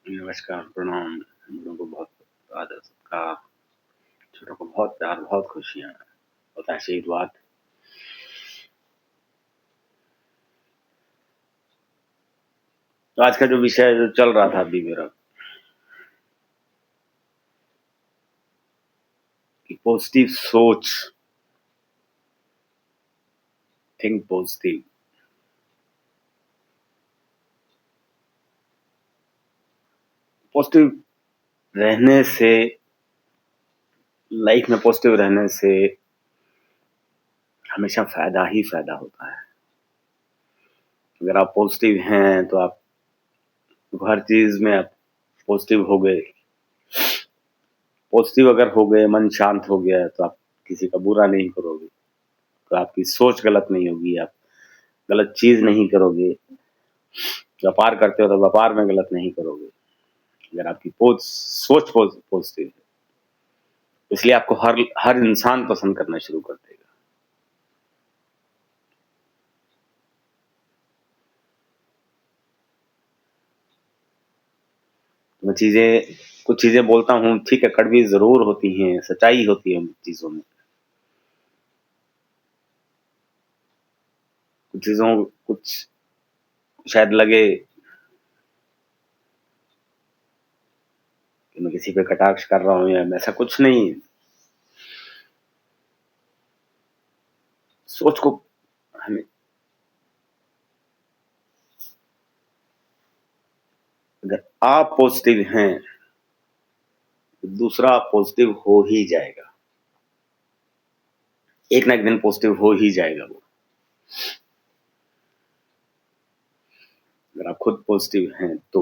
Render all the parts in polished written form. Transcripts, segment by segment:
नमस्कार, प्रणाम। बड़ों को बहुत आदर सत्कार, छोटों को बहुत प्यार, बहुत खुशियाँ और आशीर्वाद। तो आज का जो विषय जो चल रहा था अभी मेरा कि पॉजिटिव सोच, थिंक पॉजिटिव। पॉजिटिव रहने से, लाइफ में पॉजिटिव रहने से हमेशा फ़ायदा ही फ़ायदा होता है। अगर आप पॉजिटिव हैं तो आप हर चीज़ में आप पॉजिटिव हो गए। पॉजिटिव अगर हो गए, मन शांत हो गया तो आप किसी का बुरा नहीं करोगे, तो आपकी सोच गलत नहीं होगी, आप गलत चीज़ नहीं करोगे। व्यापार करते हो तो व्यापार में गलत नहीं करोगे, अगर आपकी सोच पॉजिटिव है। इसलिए आपको हर हर इंसान पसंद करना शुरू कर देगा। मैं कुछ चीज़ें बोलता हूँ, ठीक है, कड़वी ज़रूर होती हैं, सच्चाई होती है उन चीज़ों में। कुछ शायद लगे कि मैं किसी पे कटाक्ष कर रहा हूँ या ऐसा कुछ नहीं है। सोच को हमें अगर आप पॉजिटिव हैं, तो दूसरा पॉजिटिव हो ही जाएगा। एक ना एक दिन पॉजिटिव हो ही जाएगा वो। अगर आप खुद पॉजिटिव हैं तो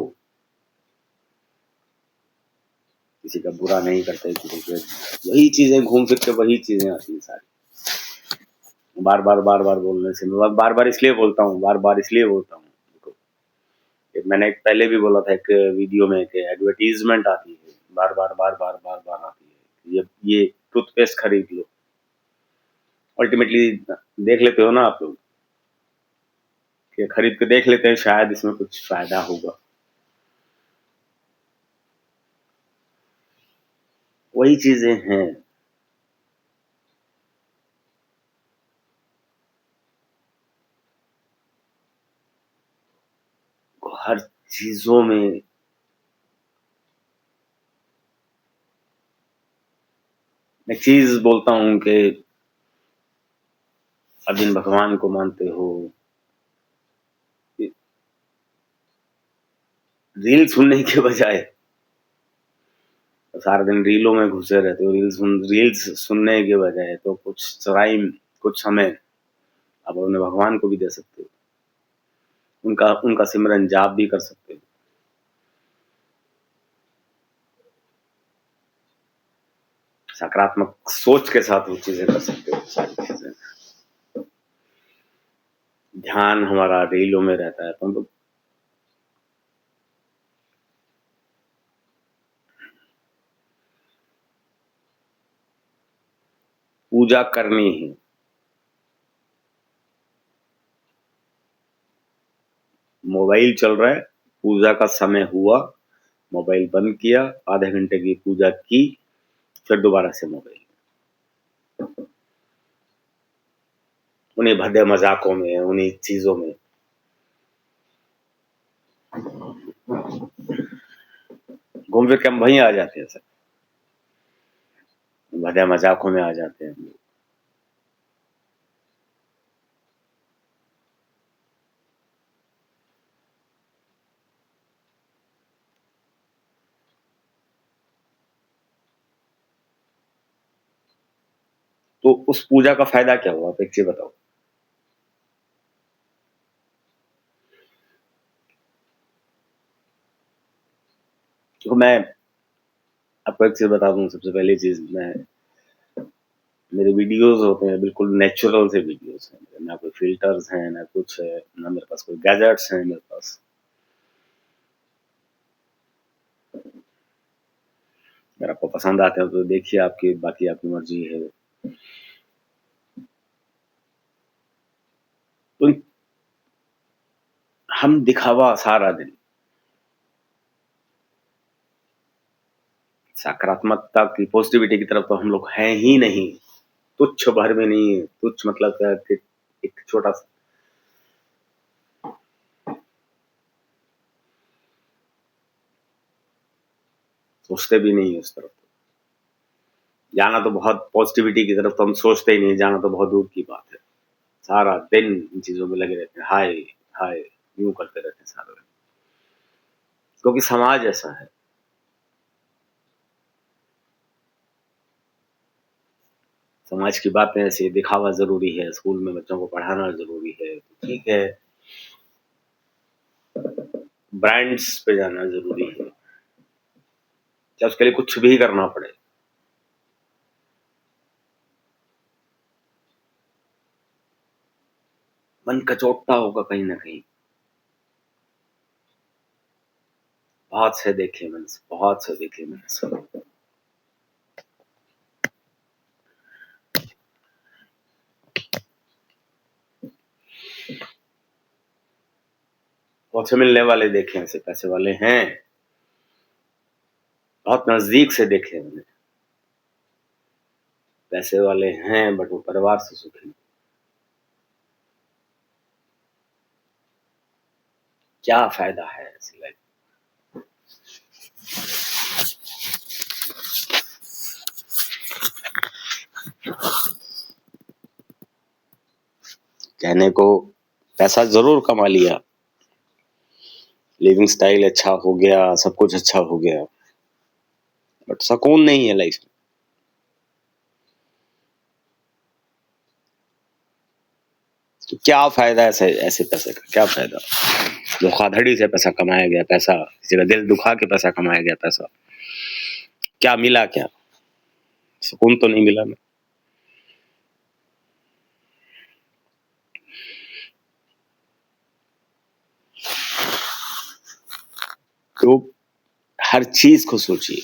किसी का बुरा नहीं करते, किसी के वही चीज़ें घूम फिर के वही चीज़ें आती हैं सारी। बार-बार बोलने से मैं बार-बार इसलिए बोलता हूँ, बार-बार इसलिए बोलता हूँ। देखो, मैंने पहले भी बोला था एक वीडियो में कि एडवर्टाइज़मेंट आती है, बार-बार आती है। ये टूथपेस्ट खरीद लो। अल्टीमेटली देख लेते हो ना आप लोग कि खरीद के देख लेते हैं, शायद इसमें कुछ फ़ायदा होगा। वही चीज़ें हैं। हर चीज़ों में एक चीज़ बोलता हूँ कि अब जिन भगवान को मानते हो, रील सुनने के बजाय सारा दिन रीलों में घुसे रहते हो। रील्स सुनने के बजाय तो कुछ टाइम, कुछ समय आप अपने भगवान को भी दे सकते हो। उनका उनका सिमरन जाप भी कर सकते हो। सकारात्मक सोच के साथ वो चीज़ें कर सकते हो, सारी चीज़ें। ध्यान हमारा रीलों में रहता है, तो हम लोग पूजा करनी है। मोबाइल चल रहा है, पूजा का समय हुआ, मोबाइल बंद किया, आधे घंटे की पूजा की, फिर दोबारा से मोबाइल। उन्हीं भद्दे मज़ाकों में, उन्हीं चीज़ों में घूम फिर के हम वहीं आ जाते हैं सर। भद्दे मज़ाकों में आ जाते हैं हम लोग। तो उस पूजा का फ़ायदा क्या हुआ? आप एक चीज़ बताओ? देखो, मैं आपको एक चीज़ बता दूँ, सबसे पहली चीज़, मेरे वीडियोज़ होते हैं बिल्कुल नेचुरल से वीडियोज़ हैं। ना कोई फ़िल्टर्स हैं, ना कुछ है, ना मेरे पास कोई गैजेट्स हैं मेरे पास। अगर आपको पसंद आते हैं तो देखिए, आपकी बाकी आपकी मर्ज़ी है। तो हम दिखावा सारा दिन, सकारात्मकता की पॉजिटिविटी की तरफ तो हम लोग हैं ही नहीं, तुच्छ भर में नहीं है। तुच्छ मतलब क्या कि एक छोटा सा, सोचते भी नहीं है उस तरफ। जाना तो बहुत पॉजिटिविटी की तरफ तो हम सोचते ही नहीं, जाना तो बहुत दूर की बात है। सारा दिन इन चीजों में लगे रहते हैं, हाय हाय यूं करते रहते हैं सारा दिन, क्योंकि समाज ऐसा है। समाज की बातें ऐसी, दिखावा जरूरी है, स्कूल में बच्चों को पढ़ाना जरूरी है, तो ठीक है, ब्रांड्स पे जाना जरूरी है, चाहे उसके लिए कुछ भी करना पड़े। मन कचोटता होगा कहीं ना कहीं। बहुत से देखे मैंने, बहुत से देखे मैंने सब। बहुत से मिलने वाले देखे हैं, ऐसे पैसे वाले हैं, बहुत नजदीक से देखे हैं मैंने। पैसे वाले हैं बट वो परिवार से सुखी नहीं। क्या फायदा है ऐसी लाइफ। कहने को पैसा जरूर कमा लिया, लिविंग स्टाइल अच्छा हो गया, सब कुछ अच्छा हो गया, बट सुकून नहीं है लाइफ में। तो क्या फायदा ऐसे ऐसे पैसे का, क्या फायदा। धोखाधड़ी से पैसा कमाया गया, पैसा किसी का दिल दुखा के पैसा कमाया गया पैसा, क्या मिला, क्या सुकून तो नहीं मिला ना। तो हर चीज को सोचिए।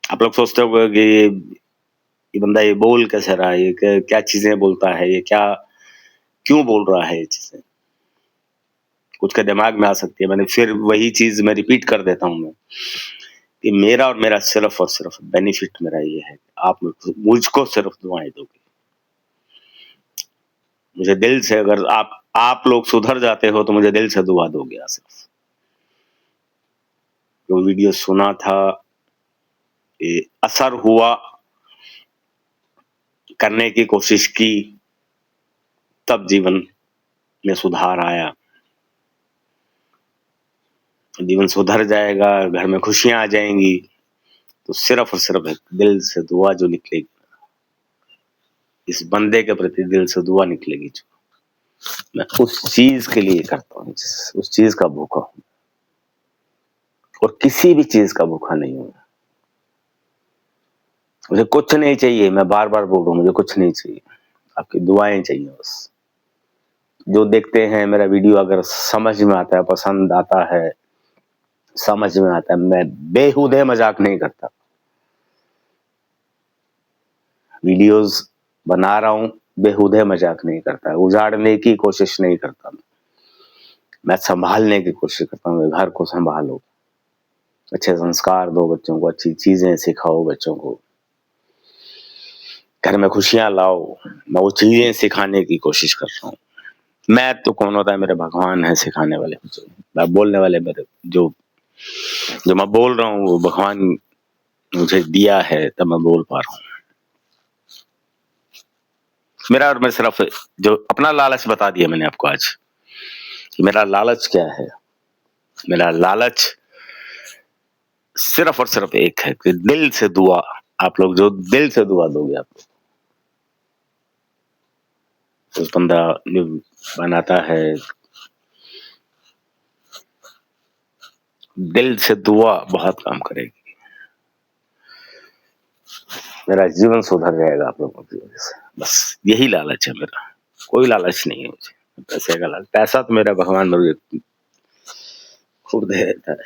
आप लोग सोचते हो कि ये बंदा ये बोल कैसे रहा है, ये क्या चीजें बोलता है, ये क्या क्यों बोल रहा है, ये चीजें कुछ का दिमाग में आ सकती है। मैंने फिर वही चीज मैं रिपीट कर देता हूँ मैं, कि मेरा और मेरा सिर्फ और सिर्फ बेनिफिट मेरा ये है, आप मुझको सिर्फ दुआएं दोगे। मुझे दिल से, अगर आप लोग सुधर जाते हो तो मुझे दिल से दुआ दोगे। सिर्फ जो वीडियो सुना था, ये असर हुआ, करने की कोशिश की, तब जीवन में सुधार आया। जीवन सुधर जाएगा, घर में खुशियां आ जाएंगी, तो सिर्फ और सिर्फ एक दिल से दुआ जो निकलेगी, इस बंदे के प्रति दिल से दुआ निकलेगी, जो मैं उस चीज के लिए करता हूँ, उस चीज का भूखा हूँ, और किसी भी चीज का भूखा नहीं हूँ। मुझे कुछ नहीं चाहिए, मैं बार बार बोल रहा हूँ, मुझे कुछ नहीं चाहिए, आपकी दुआएं चाहिए बस। जो देखते हैं मेरा वीडियो, अगर समझ में आता है, पसंद आता है, समझ में आता है, मैं बेहुदे मजाक नहीं करता। वीडियोस बना रहा हूं, बेहुदे मजाक नहीं करता, उजाड़ने की कोशिश नहीं करता। मैं संभालने की कोशिश करता हूँ। घर को संभालो, अच्छे संस्कार दो बच्चों को, अच्छी चीजें सिखाओ बच्चों को, घर में खुशियां लाओ। मैं वो चीजें सिखाने की कोशिश कर रहा हूँ। मैं तो कौन होता है, मेरे भगवान है सिखाने वाले, मैं बोलने वाले, मेरे जो जो मैं बोल रहा हूँ वो भगवान मुझे दिया है, तब मैं बोल पा रहा हूँ। मेरा और मैं सिर्फ जो अपना लालच बता दिया मैंने आपको आज, कि मेरा लालच क्या है। मेरा लालच सिर्फ और सिर्फ एक है, कि दिल से दुआ, आप लोग जो दिल से दुआ दोगे, आप लोग उस बंदा जो बनाता है, दिल से दुआ बहुत काम करेगी। मेरा जीवन सुधर जाएगा आप लोगों की वजह से, बस यही लालच है मेरा, कोई लालच नहीं है मुझे पैसे का। लालच, पैसा तो मेरा भगवान मुझे खूब दे देता है।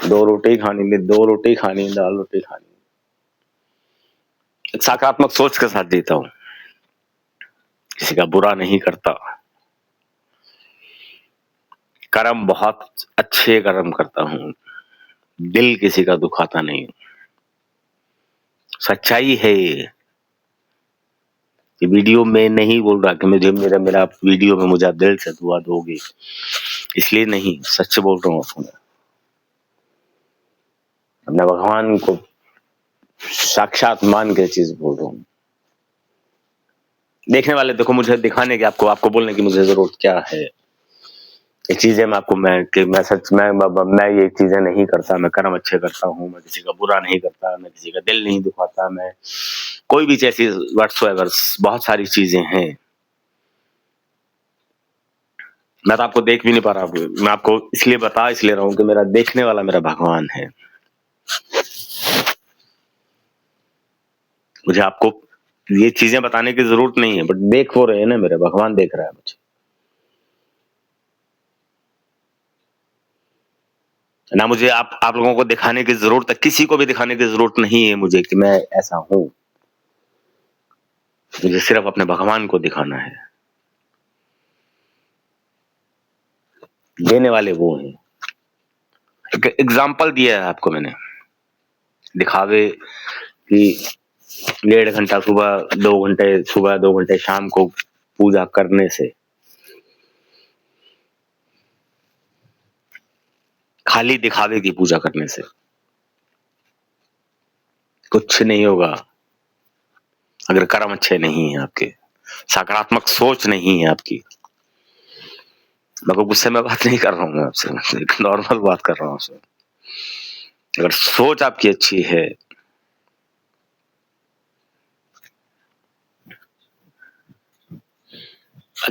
2 रोटी खानी, 2 रोटी खानी, दाल रोटी खानी, एक सकारात्मक सोच के साथ जीता हूँ। किसी का बुरा नहीं करता, कर्म बहुत अच्छे कर्म करता हूँ, दिल किसी का दुखाता नहीं। सच्चाई है ये वीडियो में नहीं बोल रहा कि मुझे मेरा मेरा वीडियो में मुझे आप दिल से दुआ दोगे, इसलिए नहीं, सच बोल रहा हूँ आपको मैं। अपने भगवान को साक्षात मान के चीज बोल रहा हूँ। देखने वाले देखो, मुझे दिखाने की आपको बोलने की मुझे जरूरत क्या है। ये चीजें मैं आपको मैं सच मैं ये चीजें नहीं करता, मैं कर्म अच्छे करता हूँ, मैं किसी का बुरा नहीं करता, मैं किसी का दिल नहीं दुखाता, मैं कोई भी ऐसी व्हाट्सएवर बहुत सारी चीजें हैं। मैं तो आपको देख भी नहीं पा रहा, मैं आपको इसलिए रहा हूँ कि मेरा देखने वाला मेरा भगवान है। मुझे आपको ये चीजें बताने की जरूरत नहीं है, बट देख वो रहे हैं ना, मेरे भगवान देख रहा है मुझे। ना मुझे आप लोगों को दिखाने की जरूरत है, किसी को भी दिखाने की जरूरत नहीं है मुझे कि मैं ऐसा हूं। मुझे सिर्फ अपने भगवान को दिखाना है। देने वाले वो हैं। एक एग्जाम्पल दिया है आपको मैंने, दिखावे कि 1.5 घंटा सुबह, 2 घंटे सुबह, 2 घंटे शाम को पूजा करने से, खाली दिखावे की पूजा करने से कुछ नहीं होगा। अगर कर्म अच्छे नहीं है आपके, सकारात्मक सोच नहीं है आपकी, मैं कोई गुस्से में बात नहीं कर रहा हूँ, मैं आपसे एक नॉर्मल बात कर रहा हूँ आपसे। अगर सोच आपकी अच्छी है,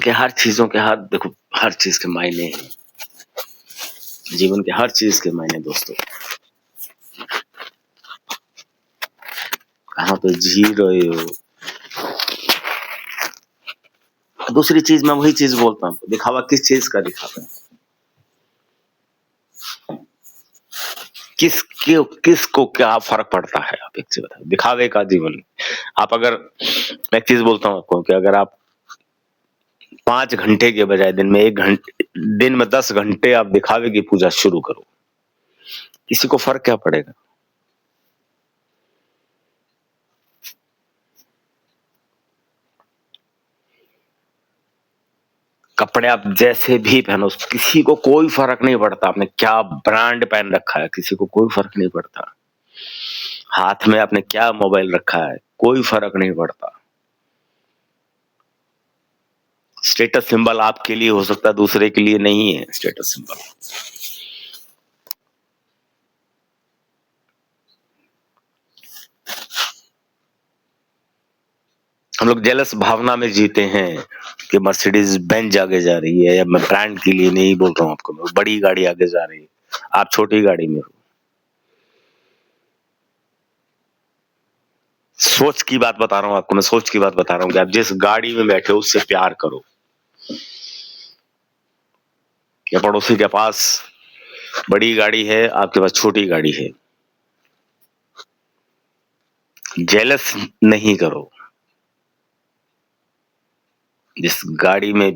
कि हर चीजों के हाथ देखो, हर चीज के मायने हैं, जीवन के हर चीज के मायने दोस्तों। कहाँ पे जी रहे हो। दूसरी चीज, मैं वही चीज बोलता हूँ, दिखावा किस चीज का दिखावा है, किसको क्या फर्क पड़ता है। आप एक चीज बताओ, दिखावे का जीवन। आप अगर, मैं एक चीज बोलता हूँ आपको कि अगर आप 5 घंटे के बजाय दिन में 1 घंटे, दिन में 10 घंटे आप दिखावे की पूजा शुरू करो, किसी को फर्क क्या पड़ेगा। कपड़े आप जैसे भी पहनो, किसी को कोई फर्क नहीं पड़ता आपने क्या ब्रांड पहन रखा है, किसी को कोई फर्क नहीं पड़ता। हाथ में आपने क्या मोबाइल रखा है, कोई फर्क नहीं पड़ता। स्टेटस सिंबल आपके लिए हो सकता है, दूसरे के लिए नहीं है स्टेटस सिंबल। हम लोग जेलस भावना में जीते हैं कि मर्सिडीज बेंज आगे जा रही है, या मैं ब्रांड के लिए नहीं बोल रहा हूँ आपको, बड़ी गाड़ी आगे जा रही है, आप छोटी गाड़ी में हो। सोच की बात बता रहा हूँ आपको, मैं सोच की बात बता रहा हूँ कि आप जिस गाड़ी में बैठे हो उससे प्यार करो। या पड़ोसी के पास बड़ी गाड़ी है, आपके पास छोटी गाड़ी है, जेलस नहीं करो। जिस गाड़ी में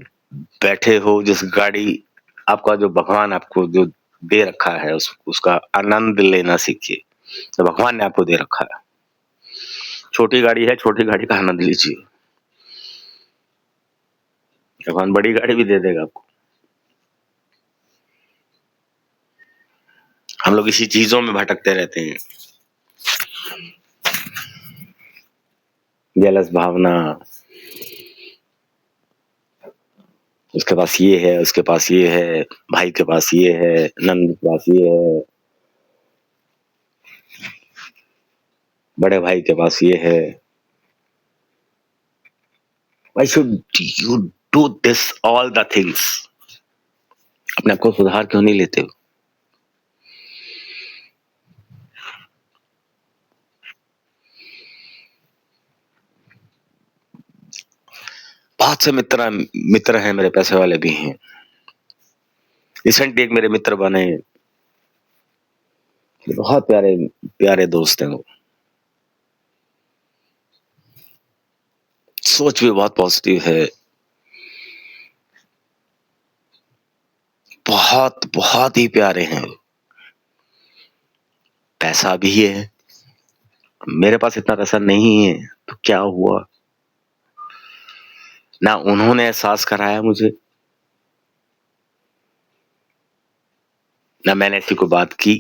बैठे हो, जिस गाड़ी आपका जो भगवान आपको जो दे रखा है, उसका आनंद लेना सीखिए। तो भगवान ने आपको दे रखा है, छोटी गाड़ी है, छोटी गाड़ी का आनंद लीजिए, भगवान बड़ी गाड़ी भी दे देगा आपको। हम लोग इसी चीजों में भटकते रहते हैं, जेलस भावना, उसके पास ये है, उसके पास ये है, भाई के पास ये है, नंद के पास ये है, बड़े भाई के पास ये है। Why should you do this all the things? अपने आप को सुधार क्यों नहीं लेते हो। बहुत से मित्र हैं मेरे, पैसे वाले भी हैं। रिसेंटली एक मेरे मित्र बने, बहुत प्यारे प्यारे दोस्त हैं वो। सोच भी बहुत पॉजिटिव है, बहुत बहुत ही प्यारे हैं। पैसा भी है, मेरे पास इतना पैसा नहीं है तो क्या हुआ, ना उन्होंने एहसास कराया मुझे, ना मैंने ऐसी कोई बात की।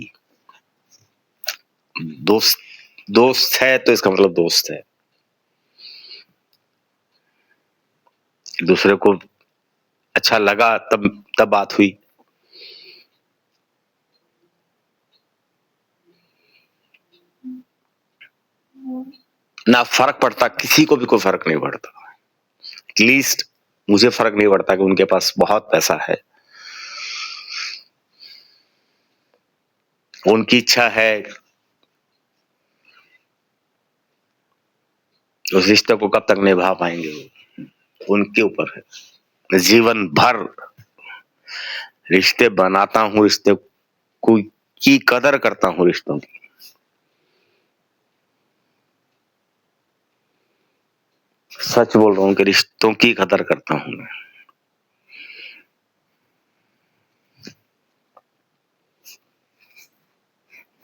दोस्त दोस्त है तो इसका मतलब दोस्त है, दूसरे को अच्छा लगा तब तब बात हुई। ना फर्क पड़ता, किसी को भी कोई फर्क नहीं पड़ता, एटलीस्ट मुझे फर्क नहीं पड़ता कि उनके पास बहुत पैसा है, उनकी इच्छा है, उस रिश्ते को कब तक निभा पाएंगे वो उनके ऊपर है। जीवन भर रिश्ते बनाता हूँ, रिश्ते को की कदर करता हूँ, रिश्तों की। सच बोल रहा हूँ कि रिश्तों की कदर करता हूँ मैं।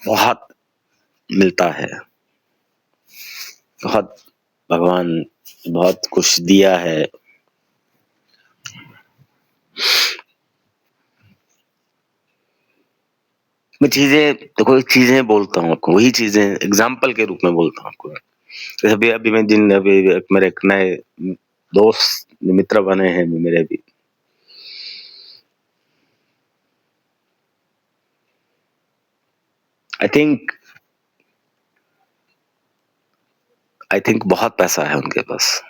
बहुत मिलता है, बहुत भगवान बहुत कुछ दिया है। मैं चीजें देखो, चीजें बोलता हूँ आपको, वही चीजें एग्जाम्पल के रूप में बोलता हूँ आपको। जैसे अभी अभी मैं जिन अभी मेरे एक नए दोस्त मित्र बने हैं मेरे भी, आई थिंक बहुत पैसा है उनके पास।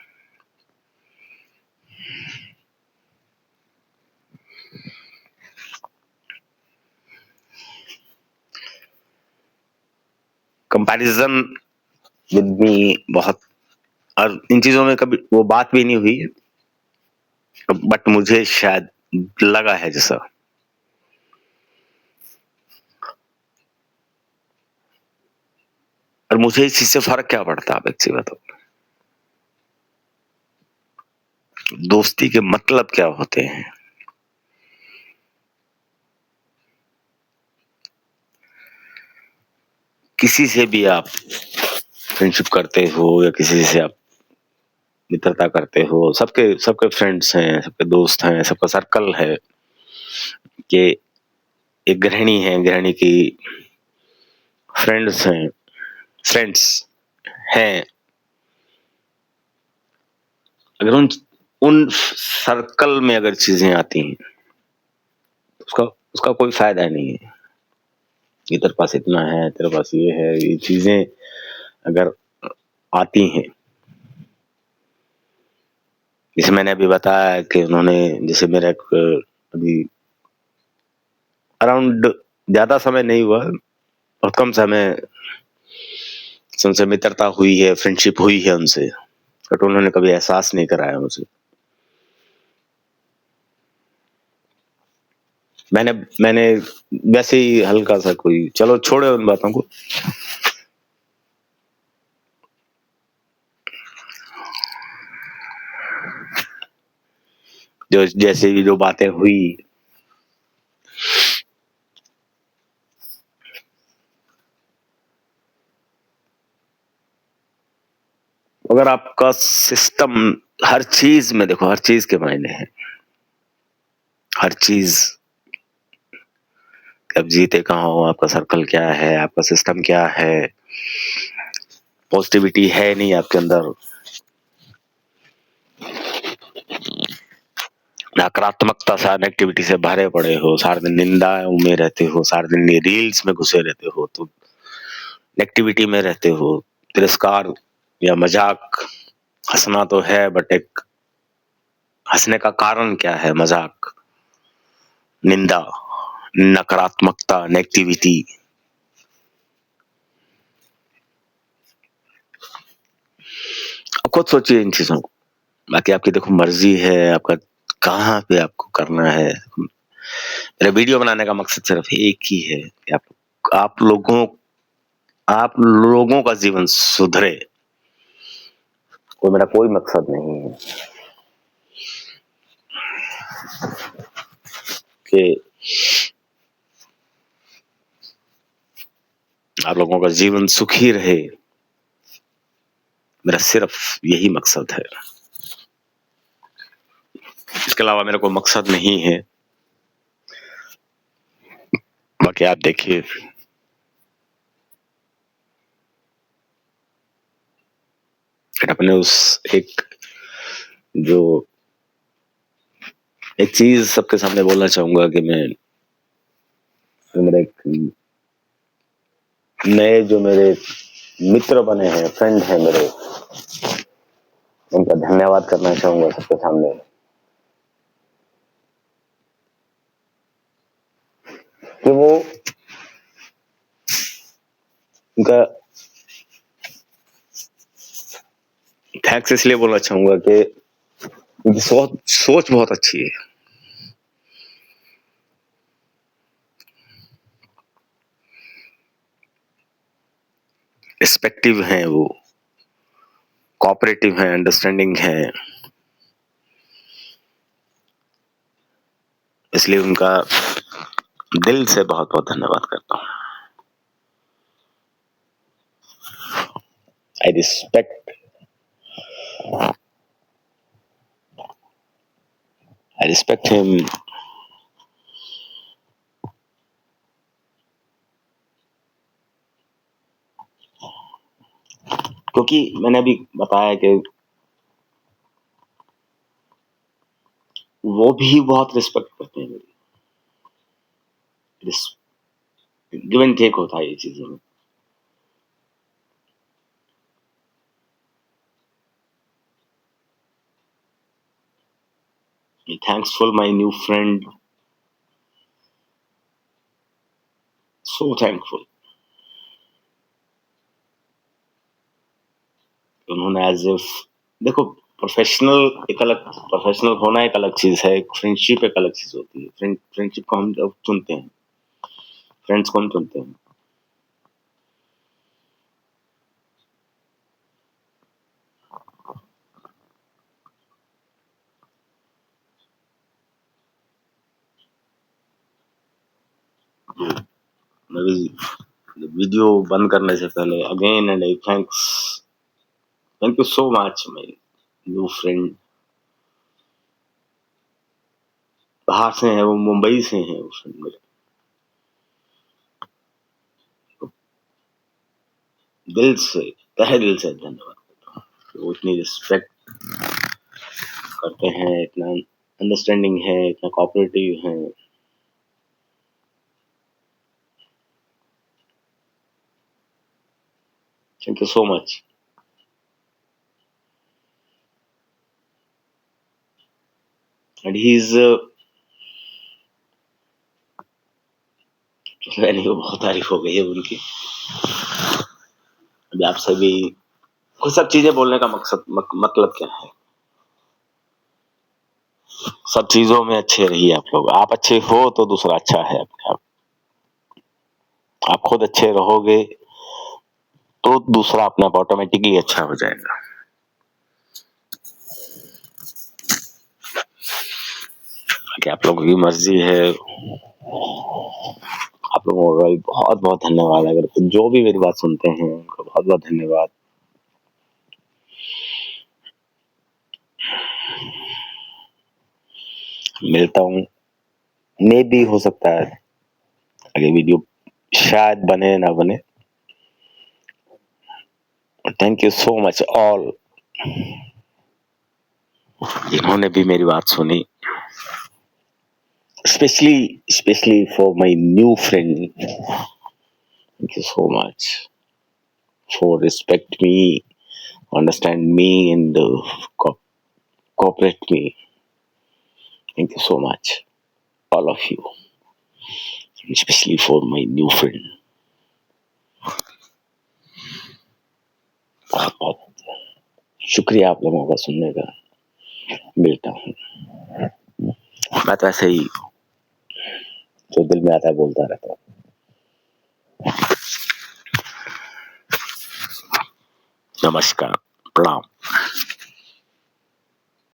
कंपैरिजन विद मी बहुत, और इन चीजों में कभी वो बात भी नहीं हुई, बट मुझे शायद लगा है जैसा। और मुझे इस चीज से फर्क क्या पड़ता, आप एक चीज बताओ, दोस्ती के मतलब क्या होते हैं। किसी से भी आप फ्रेंडशिप करते हो या किसी से आप मित्रता करते हो, सबके सबके फ्रेंड्स हैं, सबके दोस्त हैं, सबका सर्कल है। कि एक गृहिणी है, गृहिणी की फ्रेंड्स हैं, फ्रेंड्स हैं। अगर उन उन सर्कल में अगर चीजें आती हैं, उसका उसका कोई फायदा नहीं है कि तेरे पास इतना है, तेरे पास ये है, ये चीजें अगर आती हैं। जैसे मैंने अभी बताया कि उन्होंने, जैसे मेरा एक अभी अराउंड ज्यादा समय नहीं हुआ, बहुत कम समय से उनसे मित्रता हुई है, फ्रेंडशिप हुई है उनसे, बट उन्होंने कभी एहसास नहीं कराया मुझे। मैंने मैंने वैसे ही हल्का सा कोई, चलो छोड़ो उन बातों को। जो जैसे भी जो बातें हुई, अगर आपका सिस्टम हर चीज में देखो, हर चीज के मायने हैं, हर चीज, अब जीते कहाँ हो, आपका सर्कल क्या है, आपका सिस्टम क्या है, पॉजिटिविटी है नहीं आपके अंदर, नकारात्मकता से, नेगेटिविटी से भरे पड़े हो, सारे दिन निंदाओं में रहते हो, सारे दिन रील्स में घुसे रहते हो, तो नेगेटिविटी में रहते हो, तिरस्कार या मजाक, हंसना तो है बट एक हंसने का कारण क्या है, मजाक, निंदा, नकारात्मकता, नेगेटिविटी। खुद सोचिए इन चीजों को, बाकी आपकी देखो मर्जी है, आपका कहाँ पे आपको करना है। मेरा वीडियो बनाने का मकसद सिर्फ एक ही है कि आप लोगों आप लोगों का जीवन सुधरे, वो मेरा कोई मकसद नहीं है कि आप लोगों का जीवन सुखी रहे। मेरा सिर्फ यही मकसद है, इसके अलावा मेरा कोई मकसद नहीं है। बाकी आप देखिए, अपने उस एक चीज सबके सामने बोलना चाहूंगा कि मेरे नए जो मेरे मित्र बने हैं, फ्रेंड हैं मेरे, उनका धन्यवाद करना चाहूंगा सबके सामने कि वो उनका थैंक्स इसलिए बोलना चाहूंगा कि उनकी सोच बहुत अच्छी है। रिस्पेक्टिव हैं, वो कोऑपरेटिव हैं, अंडरस्टैंडिंग हैं, इसलिए उनका दिल से बहुत बहुत धन्यवाद करता हूँ। आई रिस्पेक्ट हिम क्योंकि मैंने अभी बताया कि वो भी बहुत रिस्पेक्ट करते हैं मेरी। गिव एंड टेक होता है ये चीजों में। Thanksful my new friend, so thankful. उन्होंने एज इफ, देखो प्रोफेशनल होना एक अलग चीज है, फ्रेंडशिप एक अलग चीज होती है। फ्रेंडशिप को हम जब चुनते हैं, फ्रेंड्स को हम चुनते हैं, मैं भी वीडियो बंद करने से पहले again and thank you so much my new friend. बाहर से है वो, मुंबई से है वो फ्रेंड मेरे। दिल से, तहे दिल से धन्यवाद करता हूँ। वो इतनी रिस्पेक्ट करते हैं, इतना अंडरस्टैंडिंग है, इतना कोऑपरेटिव है। Thank you so much. And he is बहुत तारीफ हो गई है उनकी। अभी आपसे भी कुछ सब चीजें बोलने का मतलब क्या है। सब चीजों में अच्छे रहिए आप लोग। आप अच्छे हो तो दूसरा अच्छा है अपने आप खुद अच्छे रहोगे तो दूसरा अपने आप ऑटोमेटिकली अच्छा हो जाएगा। कि आप लोगों की मर्जी है। आप लोगों का भी बहुत बहुत धन्यवाद। अगर जो भी मेरी बात सुनते हैं उनका बहुत बहुत धन्यवाद। मिलता हूँ, मे भी हो सकता है अगली वीडियो शायद बने ना बने। Thank you so much all जिन्होंने भी मेरी बात सुनी, specially for my new friend. Thank you so much for respect me, understand me and cooperate me. Thank you so much, all of you, especially for my new friend. बहुत बहुत शुक्रिया आप लोगों का सुनने का। मिलता हूँ। मैं तो ऐसे ही जो दिल में आता है बोलता रहता हूँ। नमस्कार, प्रणाम।